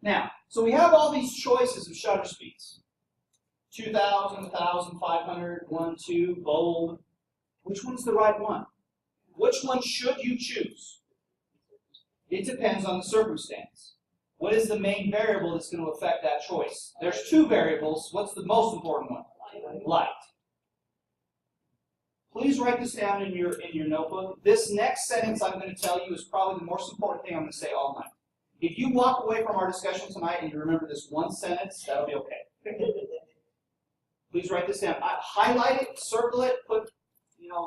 Now, so we have all these choices of shutter speeds. 2,000, 1,500, 1, 2, bold. Which one's the right one? Which one should you choose? It depends on the circumstance. What is the main variable that's going to affect that choice? There's two variables. What's the most important one? Light. Please write this down in your notebook. This next sentence I'm going to tell you is probably the most important thing I'm going to say all night. If you walk away from our discussion tonight and you remember this one sentence, that'll be okay. Please write this down. Highlight it, circle it, put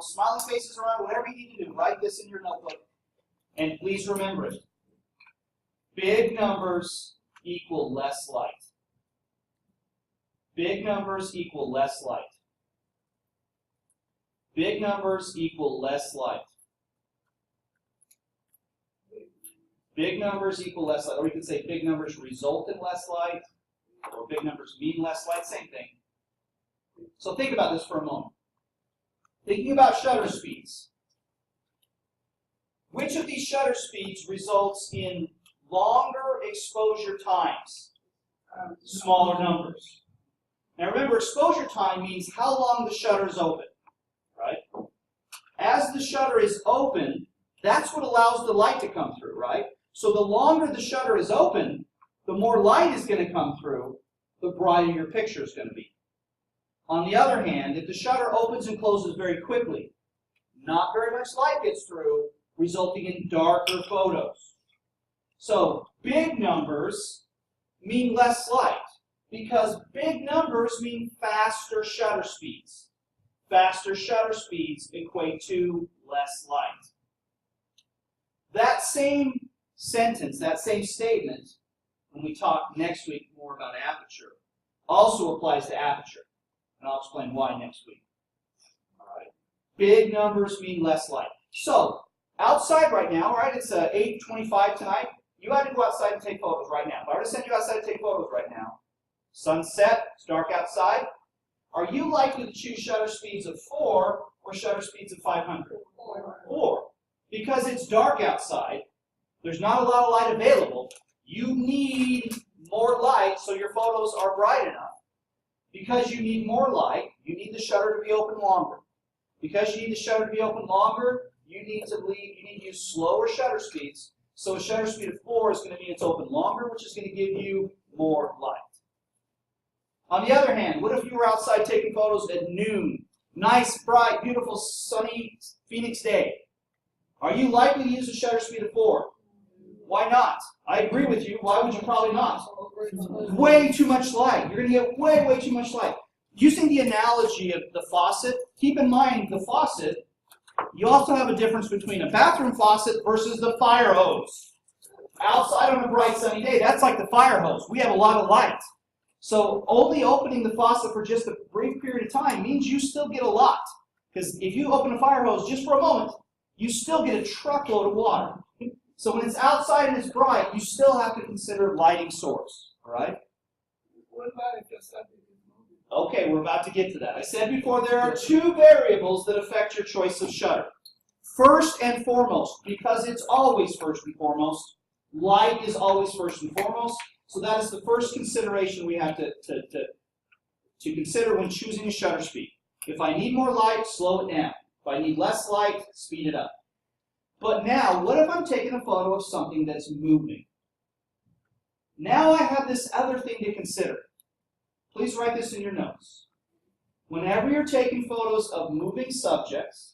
smiley faces around, whatever you need to do. Write this in your notebook. And please remember it. Big numbers equal less light. Big numbers equal less light. Big numbers equal less light. Big numbers equal less light. Or you could say big numbers result in less light, or big numbers mean less light, same thing. So think about this for a moment. Thinking about shutter speeds. Which of these shutter speeds results in longer exposure times? Smaller numbers. Now remember, exposure time means how long the shutter is open, right? As the shutter is open, that's what allows the light to come through, right? So the longer the shutter is open, the more light is going to come through, the brighter your picture is going to be. On the other hand, if the shutter opens and closes very quickly, not very much light gets through, resulting in darker photos. So big numbers mean less light, because big numbers mean faster shutter speeds. Faster shutter speeds equate to less light. That same sentence, that same statement, when we talk next week more about aperture, also applies to aperture. And I'll explain why next week. All right. Big numbers mean less light. So, outside right now, right, it's 8:25 tonight. You had to go outside and take photos right now. If I were to send you outside to take photos right now, sunset, it's dark outside, are you likely to choose shutter speeds of 4 or shutter speeds of 500? 4. Because it's dark outside, there's not a lot of light available, you need more light so your photos are bright enough. Because you need more light, you need the shutter to be open longer. Because you need the shutter to be open longer, you need to use slower shutter speeds. So a shutter speed of 4 is going to mean it's open longer, which is going to give you more light. On the other hand, what if you were outside taking photos at noon? Nice, bright, beautiful, sunny Phoenix day. Are you likely to use a shutter speed of 4? Why not? I agree with you. Why would you probably not? Way too much light. You're going to get way, way too much light. Using the analogy of the faucet, keep in mind the faucet, you also have a difference between a bathroom faucet versus the fire hose. Outside on a bright sunny day, that's like the fire hose. We have a lot of light. So only opening the faucet for just a brief period of time means you still get a lot. Because if you open a fire hose just for a moment, you still get a truckload of water. So when it's outside and it's bright, you still have to consider lighting source. All right? What about if the subject is moving? Okay, we're about to get to that. I said before there are two variables that affect your choice of shutter. First and foremost, because it's always first and foremost, light is always first and foremost. So that is the first consideration we have to consider when choosing a shutter speed. If I need more light, slow it down. If I need less light, speed it up. But now, what if I'm taking a photo of something that's moving? Now I have this other thing to consider. Please write this in your notes. Whenever you're taking photos of moving subjects,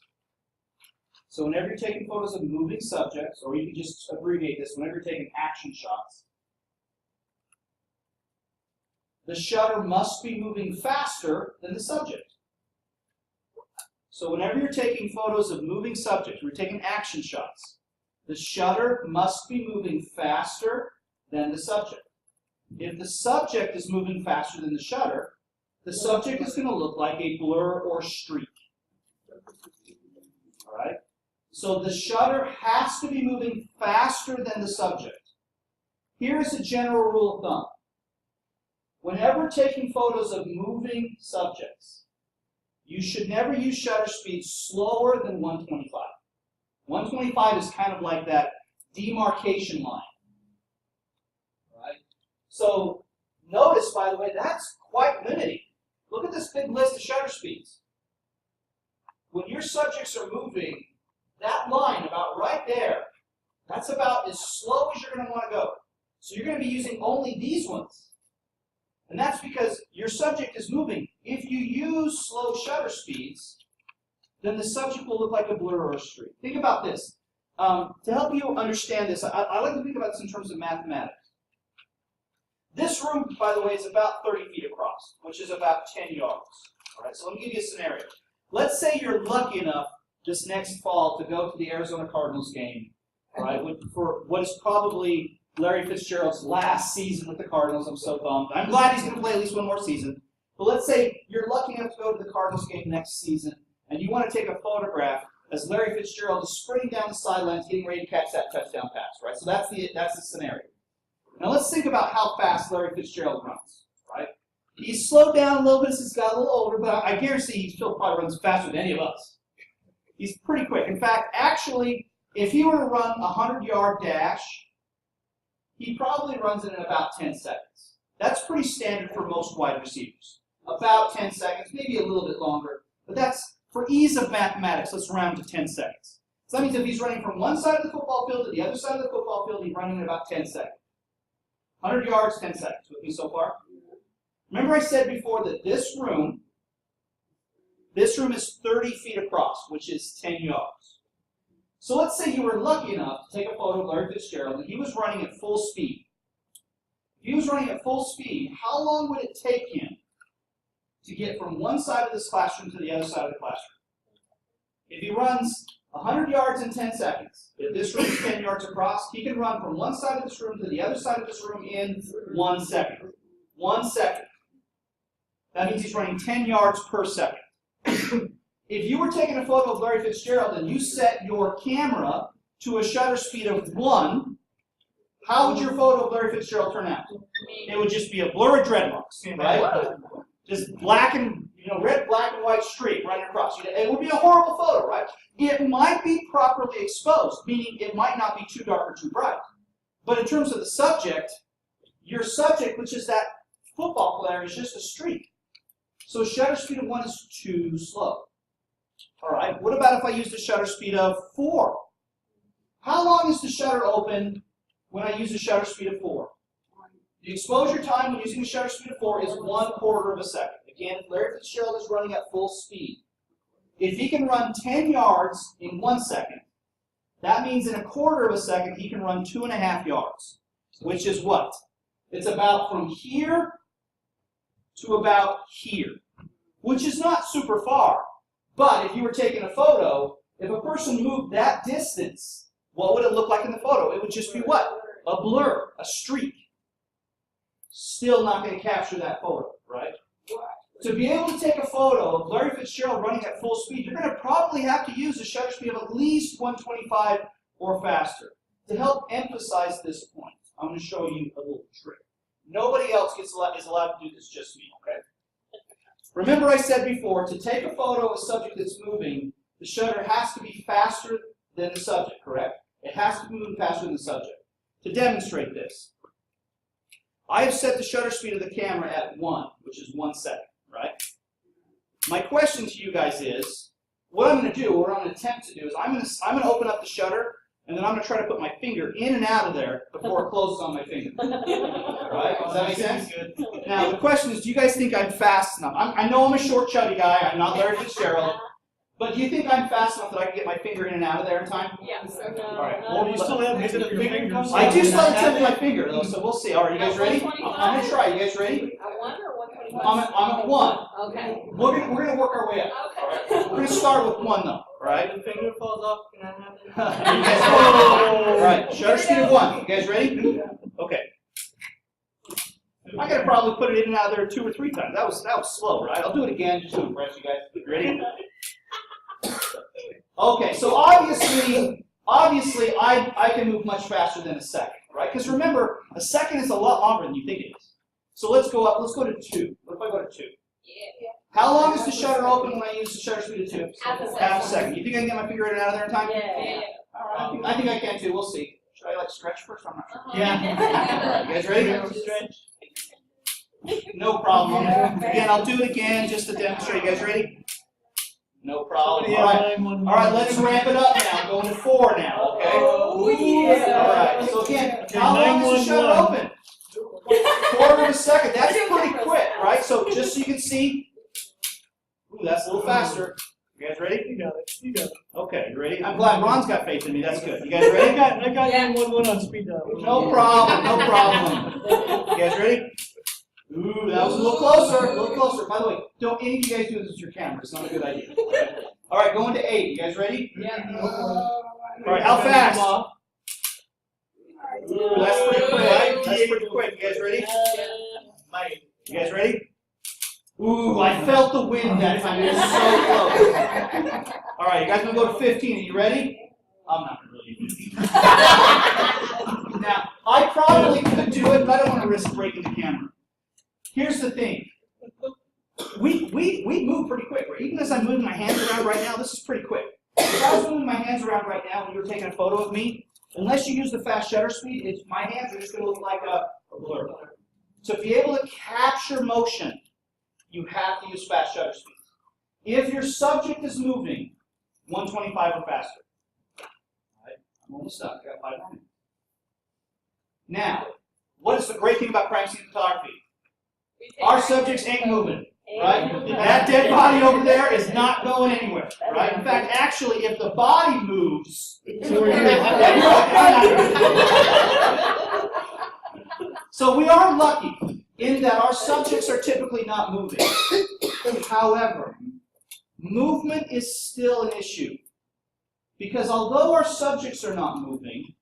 so whenever you're taking photos of moving subjects, or you can just abbreviate this, whenever you're taking action shots, the shutter must be moving faster than the subject. So whenever you're taking photos of moving subjects, we're taking action shots, the shutter must be moving faster than the subject. If the subject is moving faster than the shutter, the subject is going to look like a blur or streak. All right? So the shutter has to be moving faster than the subject. Here's a general rule of thumb. Whenever taking photos of moving subjects, you should never use shutter speed slower than 125. 125 is kind of like that demarcation line. Right? So notice, by the way, that's quite limiting. Look at this big list of shutter speeds. When your subjects are moving, that line about right there, that's about as slow as you're going to want to go. So you're going to be using only these ones. And that's because your subject is moving. If you use slow shutter speeds, then the subject will look like a blur or a streak. Think about this. To help you understand this, I like to think about this in terms of mathematics. This room, by the way, is about 30 feet across, which is about 10 yards. All right, so let me give you a scenario. Let's say you're lucky enough this next fall to go to the Arizona Cardinals game, right, for what is probably Larry Fitzgerald's last season with the Cardinals. I'm so bummed. I'm glad he's going to play at least one more season. But let's say you're lucky enough to go to the Cardinals game next season, and you want to take a photograph as Larry Fitzgerald is sprinting down the sidelines, getting ready to catch that touchdown pass, right? So that's the scenario. Now let's think about how fast Larry Fitzgerald runs, right? He's slowed down a little bit as he's got a little older, but I guarantee he still probably runs faster than any of us. He's pretty quick. In fact, actually, if he were to run a 100-yard dash, he probably runs it in about 10 seconds. That's pretty standard for most wide receivers. About 10 seconds, maybe a little bit longer, but that's, for ease of mathematics, let's round to 10 seconds. So that means if he's running from one side of the football field to the other side of the football field, he's running in about 10 seconds. 100 yards, 10 seconds. With me so far? Remember I said before that this room is 30 feet across, which is 10 yards. So let's say you were lucky enough to take a photo of Larry Fitzgerald and he was running at full speed. If he was running at full speed, how long would it take him to get from one side of this classroom to the other side of the classroom? If he runs 100 yards in 10 seconds, if this room is 10 yards across, he can run from one side of this room to the other side of this room in 1 second. 1 second. That means he's running 10 yards per second. If you were taking a photo of Larry Fitzgerald and you set your camera to a shutter speed of 1, how would your photo of Larry Fitzgerald turn out? It would just be a blur of dreadlocks, right? Just black and, red, black, and white streak running across. It would be a horrible photo, right? It might be properly exposed, meaning it might not be too dark or too bright. But in terms of the subject, your subject, which is that football player, is just a streak. So a shutter speed of 1 is too slow. All right, what about if I use the shutter speed of 4? How long is the shutter open when I use a shutter speed of 4? The exposure time when using a shutter speed of 4 is 1/4 of a second. Again, if Larry Fitzgerald is running at full speed, if he can run 10 yards in 1 second, that means in 1/4 of a second he can run 2.5 yards, which is what? It's about from here to about here, which is not super far. But if you were taking a photo, if a person moved that distance, what would it look like in the photo? It would just be what? A blur, a streak. Still not going to capture that photo, right? To be able to take a photo of Larry Fitzgerald running at full speed, you're going to probably have to use a shutter speed of at least 125 or faster. To help emphasize this point, I'm going to show you a little trick. Nobody else is allowed to do this, just me, okay? Remember I said before, to take a photo of a subject that's moving, the shutter has to be faster than the subject, correct? It has to be moving faster than the subject. To demonstrate this, I have set the shutter speed of the camera at 1, which is 1 second, right? My question to you guys is, what I'm going to do, or what I'm going to attempt to do, is I'm going to open up the shutter, and then I'm going to try to put my finger in and out of there before it closes on my finger. Right? Does that make sense? Now, the question is, do you guys think I'm fast enough? I know I'm a short, chubby guy. I'm not Larry Fitzgerald. But do you think I'm fast enough that I can get my finger in and out of there in time? Yes. All right. Well, you still have your fingers. I do still have the tip of my finger, though, so we'll see. All right, you guys ready? I'm going to try. You guys ready? At 1 or 125? I'm at 1. Okay. We're going to work our way up. Okay. We're going to start with 1, though. All right? The finger falls off, can I have it? You guys ready? All right, shutter speed of 1. You guys ready? Okay. I gotta probably put it in and out of there 2 or 3 times. That was slow, right? I'll do it again just to impress you guys. Ready? Okay, so obviously I can move much faster than a second, right? Because remember, a second is a lot longer than you think it is. So let's go up. Let's go to 2. What if I go to 2? Yeah. How long is the shutter open when I use the shutter speed of 2? Half a second. Half a second. You think I can get my finger in and out of there in time? Yeah. All right. I think I can too. We'll see. Should I like stretch first? I'm not sure. Yeah. You guys ready? Stretch. No problem. Again, I'll do it again just to demonstrate. You guys ready? No problem. Somebody All right. have 911. All right, let's ramp it up now. Going to 4 now, okay? Oh, yeah. All right. So again, Okay, how long is the shutter 911. open? Quarter of a second. That's pretty quick, right? So just so you can see. Ooh, that's a little faster. You guys ready? You got it. You got it. Okay, you ready? I'm glad Ron's got faith in me. That's good. You guys ready? I got 911 on speed dial. No problem. No problem. You guys ready? Ooh, that was a little closer. A little closer. By the way, don't any of you guys do this with your camera. It's not a good idea. All right, going to 8. You guys ready? Yeah. All right, how fast? Ooh, that's pretty quick. Right? That's pretty quick. You guys ready? You guys ready? Ooh, I felt the wind that time. It was so close. All right, you guys gonna go to 15. Are you ready? I'm not gonna really do 15. Now, I probably could do it, but I don't want to risk breaking the camera. Here's the thing. We move pretty quick, right? Even as I'm moving my hands around right now, this is pretty quick. If I was moving my hands around right now and you were taking a photo of me, unless you use the fast shutter speed, my hands are just going to look like a blur. So to be able to capture motion, you have to use fast shutter speed. If your subject is moving 125 or faster, all right, I'm almost done. I got 5 more minutes. Now, what is the great thing about crime scene photography? Our subjects ain't moving, right? That dead body over there is not going anywhere, right? In fact, actually, if the body moves, so we are lucky in that our subjects are typically not moving. However, movement is still an issue. Because although our subjects are not moving,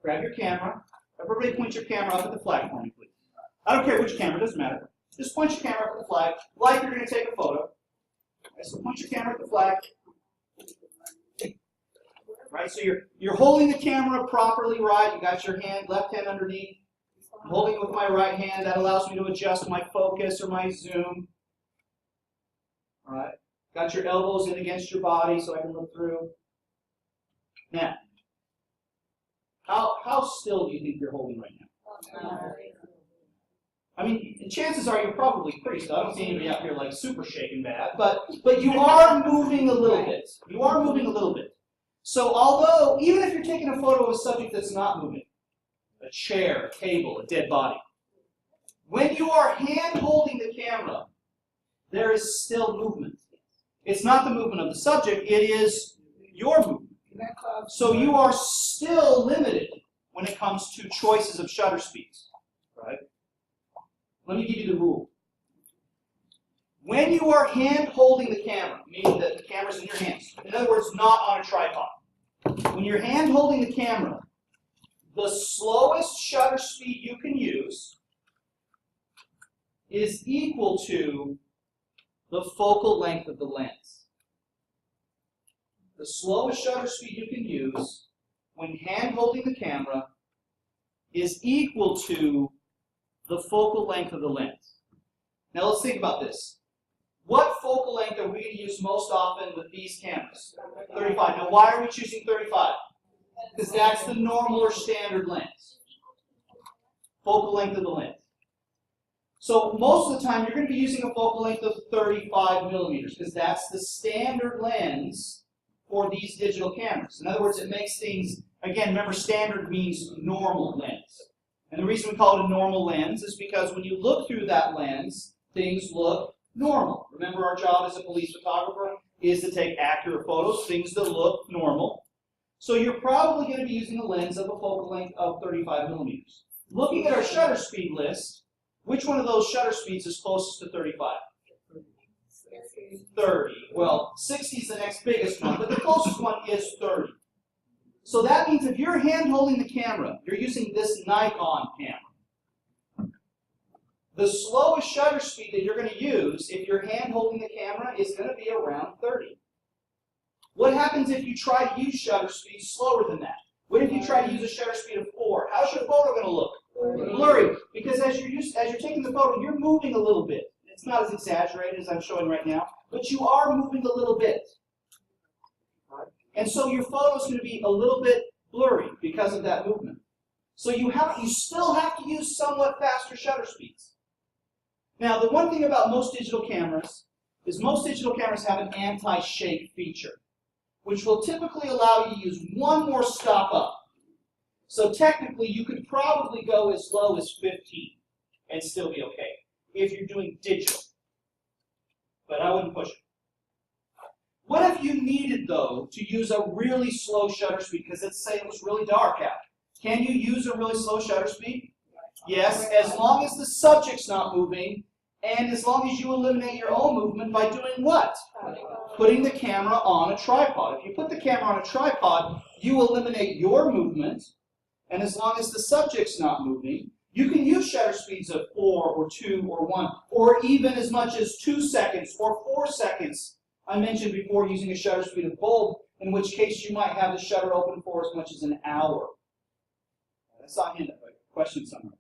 grab your camera. Everybody point your camera up at the flag for me, please. I don't care which camera, it doesn't matter. Just point your camera up at the flag, like you're going to take a photo. Okay, so point your camera at the flag. Right, so you're holding the camera properly, right? You got your left hand underneath. I'm holding it with my right hand. That allows me to adjust my focus or my zoom. All right. Got your elbows in against your body so I can look through. Now, how still do you think you're holding right now? I mean, chances are you're probably pretty still. I don't see anybody out here like super shaking bad, but you are moving a little bit. You are moving a little bit. So although, even if you're taking a photo of a subject that's not moving, a chair, a table, a dead body, when you are hand holding the camera, there is still movement. It's not the movement of the subject, it is your movement. So you are still limited when it comes to choices of shutter speeds. Right? Let me give you the rule. When you are hand holding the camera, meaning that the camera's in your hands, in other words, not on a tripod. When you're hand holding the camera, the slowest shutter speed you can use is equal to the focal length of the lens. The slowest shutter speed you can use when hand holding the camera is equal to the focal length of the lens. Now let's think about this. What focal length are we going to use most often with these cameras? 35. Now why are we choosing 35? Because that's the normal or standard lens. Focal length of the lens. So most of the time you're going to be using a focal length of 35 millimeters because that's the standard lens for these digital cameras. In other words, it makes things, again, remember standard means normal lens. And the reason we call it a normal lens is because when you look through that lens, things look normal. Remember, our job as a police photographer is to take accurate photos, things that look normal. So you're probably going to be using a lens of a focal length of 35 millimeters. Looking at our shutter speed list, which one of those shutter speeds is closest to 35? 30. Well, 60 is the next biggest one, but the closest one is 30. So that means if you're hand holding the camera, you're using this Nikon camera. The slowest shutter speed that you're going to use if you're hand holding the camera is going to be around 30. What happens if you try to use shutter speed slower than that? What if you try to use a shutter speed of 4? How's your photo going to look? Blurry. Because as you're taking the photo, you're moving a little bit. It's not as exaggerated as I'm showing right now, but you are moving a little bit. And so your photo is going to be a little bit blurry because of that movement. So you still have to use somewhat faster shutter speeds. Now, the one thing about most digital cameras is most digital cameras have an anti-shake feature, which will typically allow you to use one more stop up. So technically, you could probably go as low as 15 and still be okay if you're doing digital. But I wouldn't push it. What if you needed, though, to use a really slow shutter speed? Because let's say it was really dark out. Can you use a really slow shutter speed? Yes, as long as the subject's not moving, and as long as you eliminate your own movement by doing what? Putting the camera on a tripod. If you put the camera on a tripod, you eliminate your movement, and as long as the subject's not moving, you can use shutter speeds of 4 or 2 or 1, or even as much as 2 seconds or 4 seconds. I mentioned before using a shutter speed of bulb, in which case you might have the shutter open for as much as an hour. I saw a hand up, a question somewhere.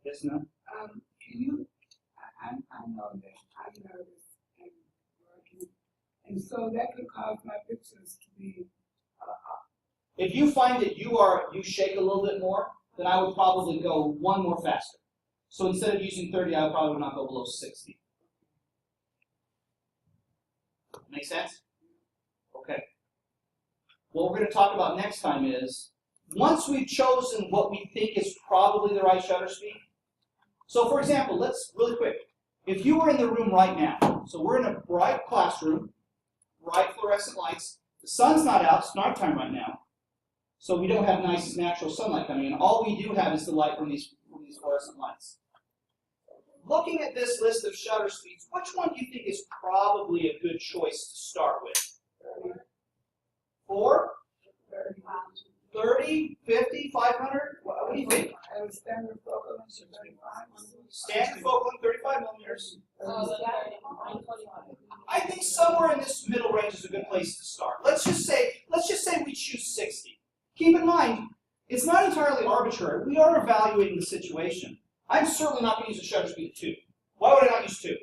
Yes, no? Can you, I know that I'm nervous and working, and so that could cause my pictures to be, If you find that you shake a little bit more, then I would probably go one more faster. So instead of using 30, I would probably not go below 60. Make sense? Okay. What we're going to talk about next time is, once we've chosen what we think is probably the right shutter speed. So for example, let's, really quick, if you were in the room right now, so we're in a bright classroom, bright fluorescent lights, the sun's not out, it's nighttime right now, so we don't have nice natural sunlight coming in. All we do have is the light from these fluorescent lights. Looking at this list of shutter speeds, which one do you think is probably a good choice to start with? 4? 30, 50, 500? What do you think? I was standard focal length of 35. Standard focal length 35 millimeters. I think somewhere in this middle range is a good place to start. Let's just say we choose 60. Keep in mind, it's not entirely arbitrary. We are evaluating the situation. I'm certainly not going to use a shutter speed of 2. Why would I not use 2?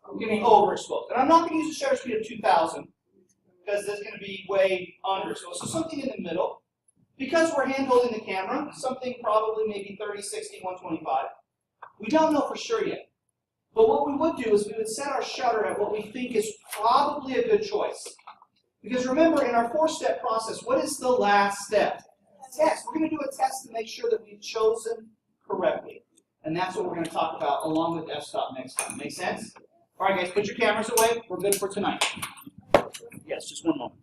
I'm getting overexposed. And I'm not going to use a shutter speed of 2,000 because that's going to be way underexposed. So something in the middle. Because we're hand-holding the camera, something probably maybe 30, 60, 125. We don't know for sure yet. But what we would do is we would set our shutter at what we think is probably a good choice. Because remember, in our 4-step process, what is the last step? Test. We're going to do a test to make sure that we've chosen correctly. And that's what we're going to talk about along with f-stop next time. Make sense? All right, guys, put your cameras away. We're good for tonight. Yes, just one moment.